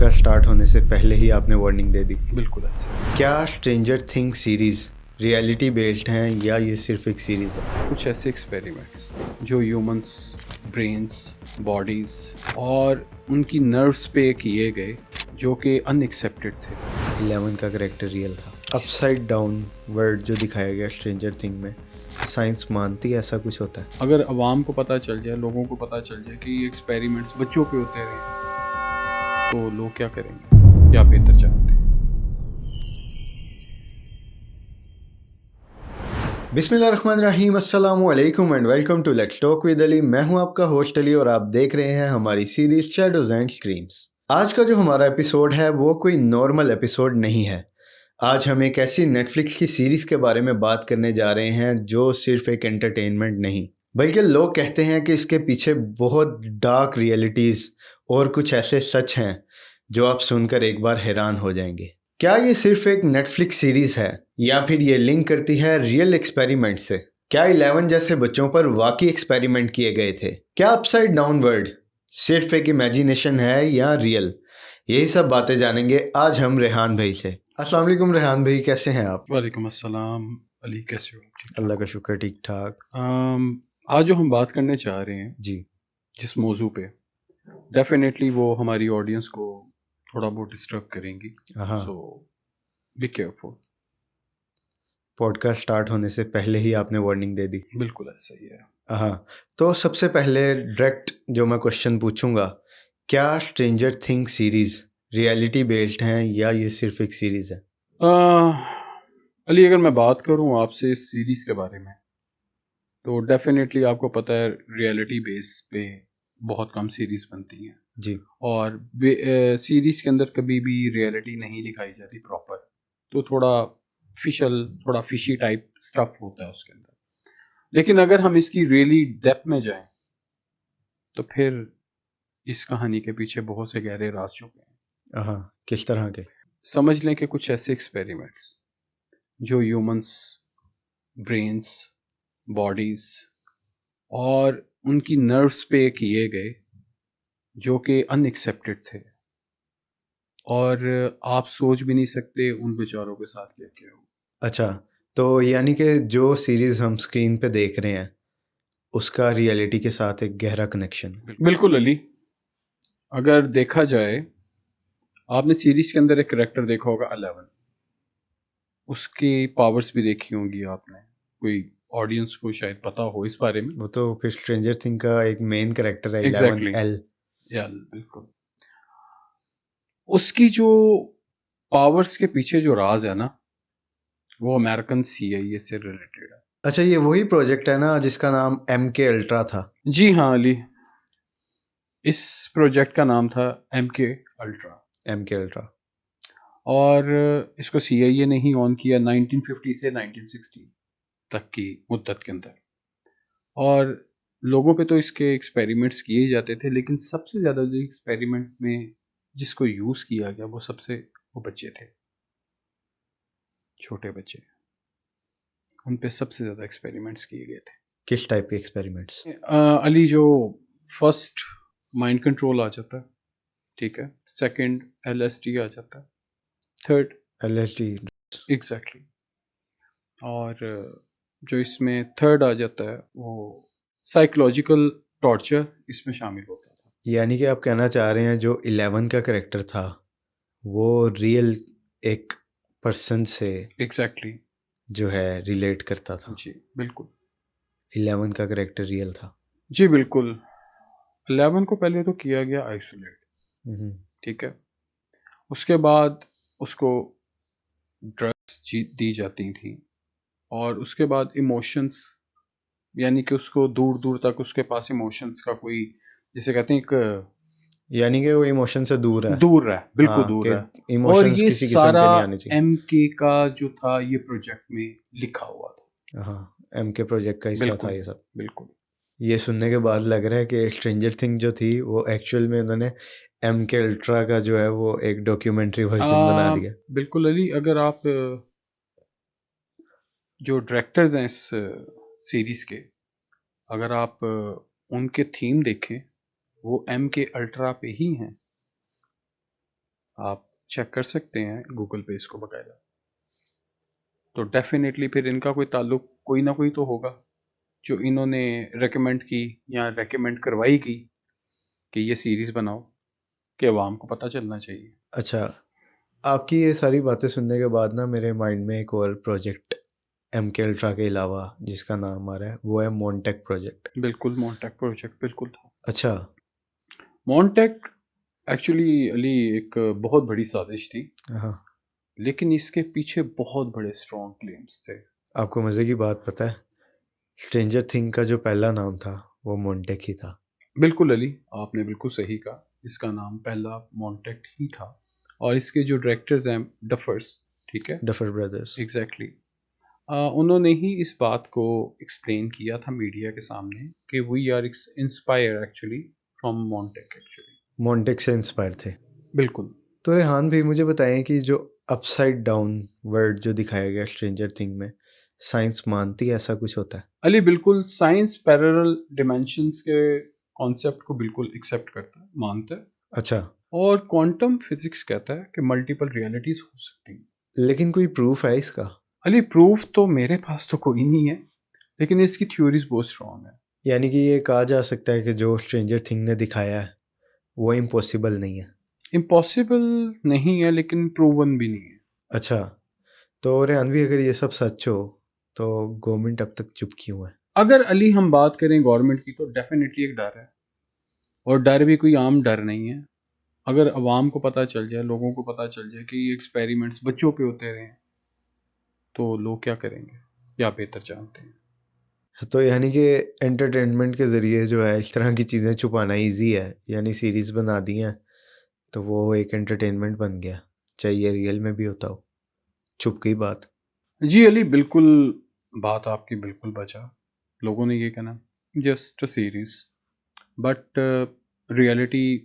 Podcast start होने से पहले ही आपने वार्निंग दे दी। बिल्कुल ऐसे। क्या stranger things series reality based हैं या ये सिर्फ एक सीरीज है? कुछ ऐसे एक्सपेरिमेंट्स जो ह्यूमंस ब्रेन्स बॉडीज और उनकी नर्व्स पे किए गए जो कि अनएक्सेप्टेड थे। 11 का करेक्टर रियल था। अपसाइड डाउन वर्ड जो दिखाया गया स्ट्रेंजर थिंग में, साइंस मानती है ऐसा कुछ होता है? अगर अवाम को पता चल जाए, लोगों को पता चल जाए कि ये एक्सपेरिमेंट्स बच्चों पे होते रहे तो लोग क्या करेंगे या बेहतर चाहते हैं। बिस्मिल्लाहिर्रहमानिर्रहीम, अस्सलामु अलैकुम and welcome to let's talk with Ali. मैं हूं आपका होस्ट अली और आप देख रहे हैं हमारी सीरीज शैडोज एंड स्क्रीम्स। आज का जो हमारा एपिसोड है वो कोई नॉर्मल एपिसोड नहीं है। आज हम एक ऐसी नेटफ्लिक्स की सीरीज के बारे में बात करने जा रहे हैं जो सिर्फ एक एंटरटेनमेंट नहीं, बल्कि लोग कहते हैं कि इसके पीछे बहुत डार्क रियलिटीज़ और कुछ ऐसे सच हैं जो आप सुनकर एक बार हैरान हो जाएंगे। क्या ये सिर्फ एक नेटफ्लिक्स सीरीज है या फिर ये लिंक करती है रियल एक्सपेरिमेंट से? क्या 11 जैसे बच्चों पर वाकई एक्सपेरिमेंट किए गए थे? क्या अपसाइड डाउन वर्ल्ड सिर्फ एक इमेजिनेशन है या रियल? यही सब बातें जानेंगे आज हम रेहान भाई से। अस्सलाम वालेकुम रेहान भाई, कैसे हैं आप? वालेकुम अस्सलाम अली, कैसे हो? ठीक अल्लाह का शुक्र, ठीक ठाक। ठाक। आज जो हम बात करने चाह रहे हैं जी जिस मौजू पे, डेफिनेटली वो हमारी ऑडियंस को थोड़ा बहुत डिस्टर्ब करेंगी, हाँ, सो बी केयरफुल। पॉडकास्ट स्टार्ट होने से पहले ही आपने वार्निंग दे दी। बिल्कुल ऐसा ही है। हाँ, तो सबसे पहले डायरेक्ट जो मैं क्वेश्चन पूछूंगा, क्या stranger things series reality based हैं या ये सिर्फ एक सीरीज है? अली, अगर मैं बात करूं आपसे इस सीरीज़ के बारे में तो डेफिनेटली आपको पता है रियलिटी बेस पे बहुत कम सीरीज़ बनती हैं जी और सीरीज़ के अंदर कभी भी रियलिटी नहीं दिखाई जाती प्रॉपर, तो थोड़ा थोड़ा फिशी टाइप स्टफ होता है उसके अंदर। लेकिन अगर हम इसकी रियली डेप्थ में जाएं तो फिर इस कहानी के पीछे बहुत से गहरे राज छुपे हैं। हाँ, किस तरह के? समझ लें कि कुछ ऐसे एक्सपेरिमेंट्स जो ह्यूमंस ब्रेन्स बॉडीज और उनकी नर्व्स पे किए गए जो कि अनएक्सेप्टेड थे और आप सोच भी नहीं सकते उन बेचारों के साथ क्या क्या हो। अच्छा, तो यानी कि जो सीरीज हम स्क्रीन पे देख रहे हैं उसका रियलिटी के साथ एक गहरा कनेक्शन है। बिल्कुल अली, अगर देखा जाए, आपने सीरीज के अंदर एक करेक्टर देखा होगा 11, उसकी पावर्स भी देखी होंगी आपने, कोई ऑडियंस को शायद पता हो इस बारे में। वो तो फिर स्ट्रेंजर थिंग का एक मेन कैरेक्टर है, 11 एग्जैक्टली एल। बिल्कुल। उसकी जो पावर्स के पीछे जो राज है ना, वो अमेरिकन CIA से रिलेटेड है। अच्छा, ये वही प्रोजेक्ट है ना जिसका नाम MK अल्ट्रा था? जी हाँ अली, इस प्रोजेक्ट का नाम था MK अल्ट्रा MK अल्ट्रा। और इसको CIA ने ही ऑन किया 1950 से 1960 तक की मुद्दत के अंदर। और लोगों पे तो इसके एक्सपेरिमेंट्स किए जाते थे, लेकिन सबसे ज़्यादा जो एक्सपेरिमेंट में जिसको यूज़ किया गया वो बच्चे थे, छोटे बच्चे। उन पे सबसे ज़्यादा एक्सपेरिमेंट्स किए गए थे। किस टाइप के एक्सपेरिमेंट्स? अली, जो फर्स्ट माइंड कंट्रोल आ जाता है, ठीक है, सेकंड LSD आ जाता है, थर्ड LSD। एग्जैक्टली, और जो इसमें थर्ड आ जाता है वो साइकोलॉजिकल टॉर्चर इसमें शामिल होता था। यानी कि आप कहना चाह रहे हैं जो 11 का करेक्टर था वो रियल एक पर्सन से एग्जैक्टली जो है रिलेट करता था। जी बिल्कुल। 11 का करेक्टर रियल था। जी बिल्कुल। 11 को पहले तो किया गया आइसोलेट, हम्म। ठीक है, उसके बाद उसको ड्रग्स दी जाती थी और उसके बाद इमोशंस, यानी कि उसको दूर दूर तक उसके पास इमोशंस का कोई, जिसे कहते हैं एक, यानी कि वो इमोशन से दूर है। दूर रहा, बिल्कुल हाँ, दूर कि रहा। और इमोशंस ये किसी किस्म सारा के नहीं आने चाहिए। MK का जो था ये प्रोजेक्ट में लिखा हुआ था। हाँ, MK प्रोजेक्ट का हिस्सा था बिल्कुल ये सब। बिल्कुल। ये सुनने के बाद लग रहा है कि स्ट्रेंजर थिंग जो थी वो एक्चुअल में उन्होंने MK अल्ट्रा का जो है वो एक डॉक्यूमेंट्री वर्जन बना दिया। बिल्कुल अली, अगर आप जो डायरेक्टर्स हैं इस सीरीज के, अगर आप उनके थीम देखें वो MK अल्ट्रा पे ही हैं। आप चेक कर सकते हैं गूगल पे इसको बकायदा। तो डेफिनेटली फिर इनका कोई ताल्लुक कोई ना कोई तो होगा जो इन्होंने रेकमेंड की या रेकमेंड करवाई की कि ये सीरीज़ बनाओ कि अवाम को पता चलना चाहिए। अच्छा, आपकी ये सारी बातें सुनने के बाद ना मेरे माइंड में एक और प्रोजेक्ट MK अल्ट्रा के अलावा जिसका नाम आ रहा है वो है मोनटेक प्रोजेक्ट। बिल्कुल मोनटेक प्रोजेक्ट बिल्कुल था। अच्छा। मोनटेक एक्चुअली अली एक बहुत बड़ी साजिश थी, हाँ। लेकिन इसके पीछे बहुत बड़े स्ट्रॉन्ग क्लेम्स थे। आपको मज़े की बात पता है, स्ट्रेंजर थिंग का जो पहला नाम था वो मोनटेक ही था। बिल्कुल अली, आपने बिल्कुल सही कहा, इसका नाम पहला मोनटेक ही था। और इसके जो डायरेक्टर्स हैं डफर्स, ठीक है, डफर ब्रदर्स। एग्जैक्टली उन्होंने ही इस बात को एक्सप्लेन किया था मीडिया के सामने कि we are inspire actually from Montek actually. Montek से इंस्पायर थे। बिल्कुल। तो रेहान भाई मुझे बताएं कि जो अपसाइड डाउन वर्ल्ड जो दिखाया गया स्ट्रेंजर थिंग में, साइंस मानती है ऐसा कुछ होता है? अली बिल्कुल, साइंस पैरेलल डिमेंशंस के कॉन्सेप्ट को बिल्कुल एक्सेप्ट करता है, मानता है। अच्छा। और क्वांटम फिजिक्स कहता है कि मल्टीपल रियलिटीज हो सकती हैं। लेकिन कोई प्रूफ है इसका? अली प्रूफ तो मेरे पास तो कोई नहीं है, लेकिन इसकी थ्योरीज बहुत स्ट्रॉन्ग है। यानी कि ये कहा जा सकता है कि जो स्ट्रेंजर थिंग ने दिखाया है वो इम्पॉसिबल नहीं है? इम्पॉसिबल नहीं है, लेकिन प्रूवन भी नहीं है। अच्छा, तो रेहान भाई अगर ये सब सच हो तो गवर्नमेंट अब तक चुप क्यों है? अगर अली हम बात करें गवर्नमेंट की, तो डेफिनेटली एक डर है, और डर भी कोई आम डर नहीं है। अगर अवाम को पता चल जाए, लोगों को पता चल जाए कि ये एक्सपेरिमेंट्स बच्चों पे होते रहे हैं, तो लोग क्या करेंगे, या बेहतर जानते हैं। तो यानी कि एंटरटेनमेंट के ज़रिए जो है इस तरह की चीज़ें छुपाना इजी है, यानी सीरीज़ बना दी हैं तो वो एक एंटरटेनमेंट बन गया, चाहे ये रियल में भी होता हो। छुप गई बात। जी अली बिल्कुल, बात आपकी बिल्कुल बचा। लोगों ने ये कहना just a series, but reality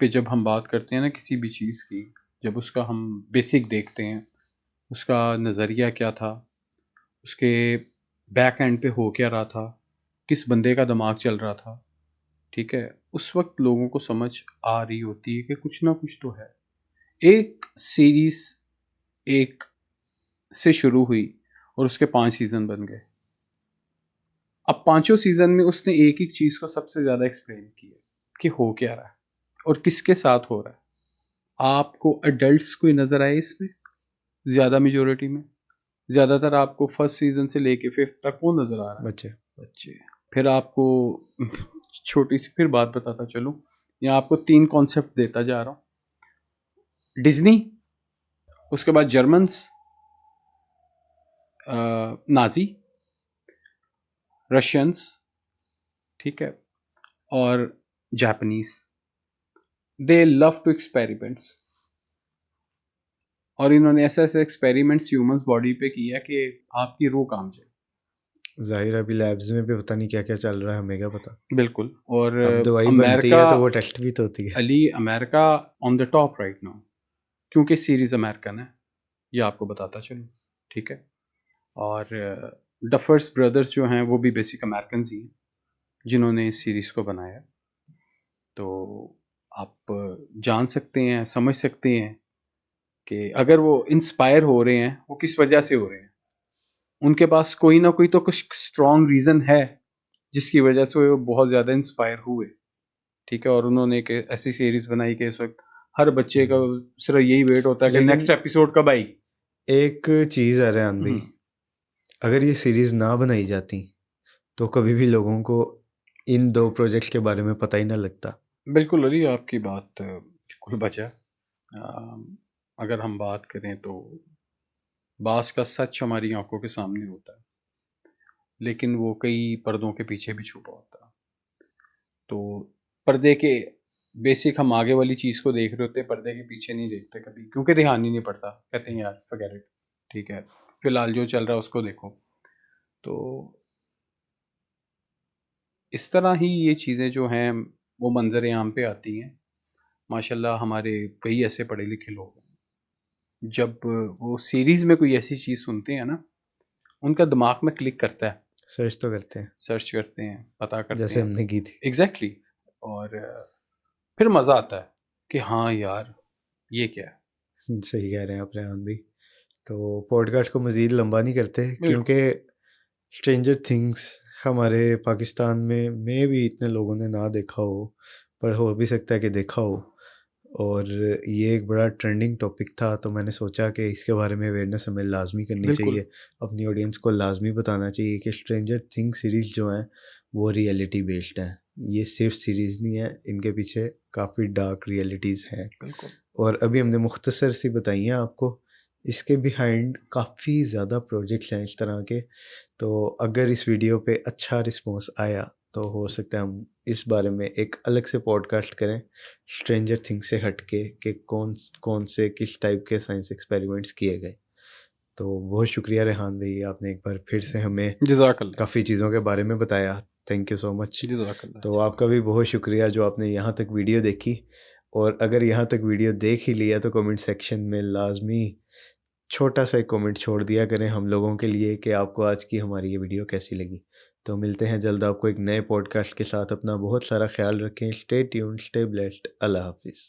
पे जब हम बात करते हैं ना किसी भी चीज़ की, जब उसका हम बेसिक देखते हैं, उसका नज़रिया क्या था, उसके बैक एंड पे हो क्या रहा था, किस बंदे का दिमाग चल रहा था, ठीक है, उस वक्त लोगों को समझ आ रही होती है कि कुछ ना कुछ तो है। एक सीरीज एक से शुरू हुई और उसके 5 सीजन बन गए। अब पांचों सीजन में उसने एक ही चीज को सबसे ज्यादा एक्सप्लेन किया कि हो क्या रहा है और किसके साथ हो रहा है। आपको अडल्ट्स कोई नजर आए इसमें? ज्यादा मेजोरिटी में ज्यादातर आपको फर्स्ट सीजन से लेके फिफ्थ तक वो नजर आ रहा है, बच्चे। बच्चे। फिर आपको छोटी सी फिर बात बताता चलूं, या आपको 3 कॉन्सेप्ट देता जा रहा हूं। डिज्नी, उसके बाद जर्मन्स, नाजी, रशियंस, ठीक है, और Japanese. They love to experiments, और इन्होंने ऐसे ऐसे एक्सपेरिमेंट्स ह्यूमंस बॉडी पे किया कि आपकी रूह काम जाए। ज़ाहिर है अभी लैब्स में भी पता नहीं क्या क्या चल रहा है, हमें क्या पता। बिल्कुल। और अब दवाई बनती अमेरिका, है तो वो टेस्ट भी तो होती है। Ali America on the top right now, क्योंकि सीरीज अमेरिकन है, ये आपको बताता चलूँ, ठीक है। और डफर्स ब्रदर्स जो हैं वो भी बेसिक अमेरिकन ही हैं जिन्होंने इस सीरीज को बनाया। तो आप जान सकते हैं, समझ सकते हैं कि अगर वो इंस्पायर हो रहे हैं, वो किस वजह से हो रहे हैं। उनके पास कोई ना कोई तो कुछ स्ट्रॉन्ग रीज़न है जिसकी वजह से वो बहुत ज़्यादा इंस्पायर हुए, ठीक है। और उन्होंने एक ऐसी सीरीज बनाई कि इस वक्त हर बच्चे का सिर्फ यही वेट होता है कि लेकिन नेक्स्ट एपिसोड कब आएगी। एक चीज़ है रेहान भाई, अगर ये सीरीज़ ना बनाई जाती तो कभी भी लोगों को इन 2 प्रोजेक्ट्स के बारे में पता ही ना लगता। बिल्कुल अली, आपकी बात बिल्कुल बचा। अगर हम बात करें तो बास का सच हमारी आंखों के सामने होता है, लेकिन वो कई पर्दों के पीछे भी छुपा होता है। तो पर्दे के बेसिक हम आगे वाली चीज़ को देख रहे होते हैं, पर्दे के पीछे नहीं देखते कभी, क्योंकि ध्यान ही नहीं पड़ता, कहते हैं यार फॉरगेट इट, ठीक है, फिलहाल जो चल रहा है उसको देखो। तो इस तरह ही ये चीज़ें जो हैं वो मंजर आम पे आती हैं। माशाल्लाह हमारे कई ऐसे पढ़े लिखे लोग हैं, जब वो सीरीज़ में कोई ऐसी चीज़ सुनते हैं ना, उनका दिमाग में क्लिक करता है, सर्च तो करते हैं, सर्च करते हैं, पता करते जैसे हैं। हमने की थी। एग्जैक्टली। और फिर मज़ा आता है कि हाँ यार, ये क्या है? सही कह रहे हैं आप रेहान भाई। तो पॉडकास्ट को मज़ीद लंबा नहीं करते बिल्कुल। क्योंकि स्ट्रेंजर थिंग्स हमारे पाकिस्तान में भी इतने लोगों ने ना देखा हो, पर हो भी सकता है कि देखा हो। और ये एक बड़ा ट्रेंडिंग टॉपिक था, तो मैंने सोचा कि इसके बारे में अवेयरनेस हमें लाजमी करनी बिल्कुल। चाहिए, अपनी ऑडियंस को लाजमी बताना चाहिए कि स्ट्रेंजर थिंग्स सीरीज़ जो हैं वो रियलिटी बेस्ड हैं। ये सिर्फ सीरीज़ नहीं है, इनके पीछे काफ़ी डार्क रियलिटीज़ हैं। बिल्कुल। और अभी हमने मुख्तसर सी बताई हैं आपको, इसके बिहाइंड काफ़ी ज़्यादा प्रोजेक्ट्स हैं इस तरह के। तो अगर इस वीडियो पे अच्छा रिस्पॉन्स आया तो हो सकता है हम इस बारे में एक अलग से पॉडकास्ट करें स्ट्रेंजर थिंग्स से हट के, कि कौन से किस टाइप के साइंस एक्सपेरिमेंट्स किए गए। तो बहुत शुक्रिया रेहान भाई, आपने एक बार फिर से हमें जज़ाकल्लाह। काफ़ी चीज़ों के बारे में बताया। Thank you so much. जज़ाकल्लाह। तो आपका भी बहुत शुक्रिया जो आपने यहाँ तक वीडियो देखी। और अगर यहाँ तक वीडियो देख ही लिया तो कमेंट सेक्शन में लाजमी छोटा सा एक कमेंट छोड़ दिया करें हम लोगों के लिए कि आपको आज की हमारी ये वीडियो कैसी लगी। तो मिलते हैं जल्द आपको एक नए पॉडकास्ट के साथ। अपना बहुत सारा ख्याल रखें। Stay tuned, stay blessed. अल्लाह हाफिज़।